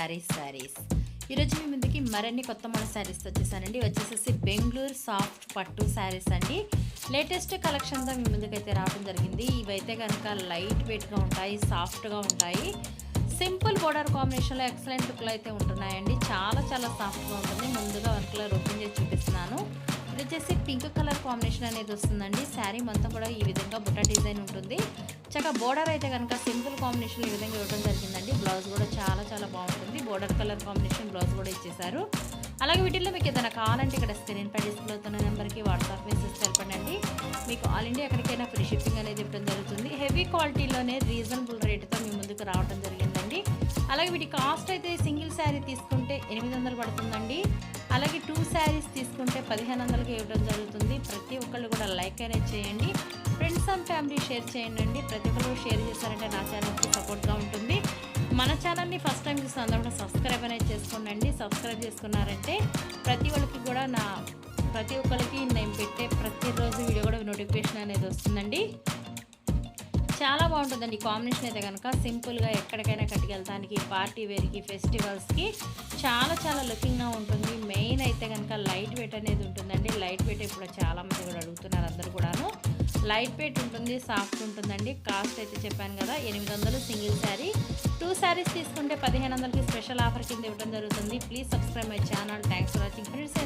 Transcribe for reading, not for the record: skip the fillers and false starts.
శారీస్ ఈరోజు మీ ముందుకి మరిన్ని కొత్త మోడల్ శారీస్ వచ్చేసానండి. వచ్చేసేసి బెంగళూరు సాఫ్ట్ పట్టు శారీస్ అండి. లేటెస్ట్ కలెక్షన్తో మీ ముందుకైతే రావడం జరిగింది. ఇవైతే కనుక లైట్ వెయిట్గా ఉంటాయి, సాఫ్ట్గా ఉంటాయి. సింపుల్ బోర్డర్ కాంబినేషన్లో ఎక్సలెంట్ లుక్లో అయితే ఉంటున్నాయండి. చాలా సాఫ్ట్గా ఉంటుంది. ముందుగా వర్క్ కలర్ ఓపెన్ చేసి చూపిస్తున్నాను. ఇది వచ్చేసి పింక్ కలర్ కాంబినేషన్ అనేది వస్తుందండి. శారీ మొత్తం కూడా ఈ విధంగా బుట్ట డిజైన్ ఉంటుంది. చక్కగా బోర్డర్ అయితే కనుక సింపుల్ కాంబినేషన్ ఈ విధంగా ఇవ్వడం జరిగిందండి. బ్లౌజ్ కూడా చాలా బాగుంటుంది. బోర్డర్ కలర్ కాంబినేషన్ బ్లౌజ్ కూడా ఇచ్చేసారు. అలాగే వీటిల్లో మీకు ఏదైనా కావాలంటే ఇక్కడ స్క్రీన్ పై డిస్ప్లే అవుతున్న నెంబర్కి వాట్సాప్ మెసేజ్ తెలపండి. మీకు ఆల్ ఇండియా ఎక్కడికైనా ఫ్రీ షిప్పింగ్ అనేది ఇవ్వడం జరుగుతుంది. హెవీ క్వాలిటీలోనే రీజనబుల్ రేటుతో మీ ముందుకు రావడం జరిగిందండి. అలాగే వీటి కాస్ట్ అయితే సింగిల్ శారీ తీసుకుంటే 800 పడుతుందండి. అలాగే 2 శారీస్ తీసుకుంటే 1500కి ఇవ్వడం జరుగుతుంది. ప్రతి ఒక్కళ్ళు కూడా లైక్ అనేది చేయండి. ఫ్రెండ్స్ అండ్ ఫ్యామిలీ షేర్ చేయండి. ప్రతి ఒక్కరు షేర్ చేశారంటే నా ఛానల్కి సపోర్ట్గా ఉంటుంది. మన ఛానల్ని ఫస్ట్ టైం చూసిన అందరూ కూడా సబ్స్క్రైబ్ అనేది చేసుకోండి. సబ్స్క్రైబ్ చేసుకున్నారంటే ప్రతి ఒక్కరికి నేను పెట్టే ప్రతిరోజు వీడియో కూడా నోటిఫికేషన్ అనేది వస్తుందండి. చాలా బాగుంటుందండి. కాంబినేషన్ అయితే కనుక సింపుల్గా ఎక్కడికైనా కట్టుకెళ్తానికి, పార్టీ వేర్కి, ఫెస్టివల్స్కి చాలా లుకింగ్గా ఉంటుంది. మెయిన్ అయితే కనుక లైట్ వెయిట్ అనేది ఉంటుందండి. లైట్ వెయిట్ ఇప్పుడు చాలామంది కూడా అడుగుతున్నారు. అందరూ కూడాను లైట్ వెయిట్ ఉంటుంది, సాఫ్ట్ ఉంటుందండి. కాస్ట్ అయితే చెప్పాను కదా 800 సింగిల్ శారీ. 2 శారీస్ తీసుకుంటే 1500కి స్పెషల్ ఆఫర్ కింద ఇవ్వడం జరుగుతుంది. Please subscribe my channel. Thanks for watching friends.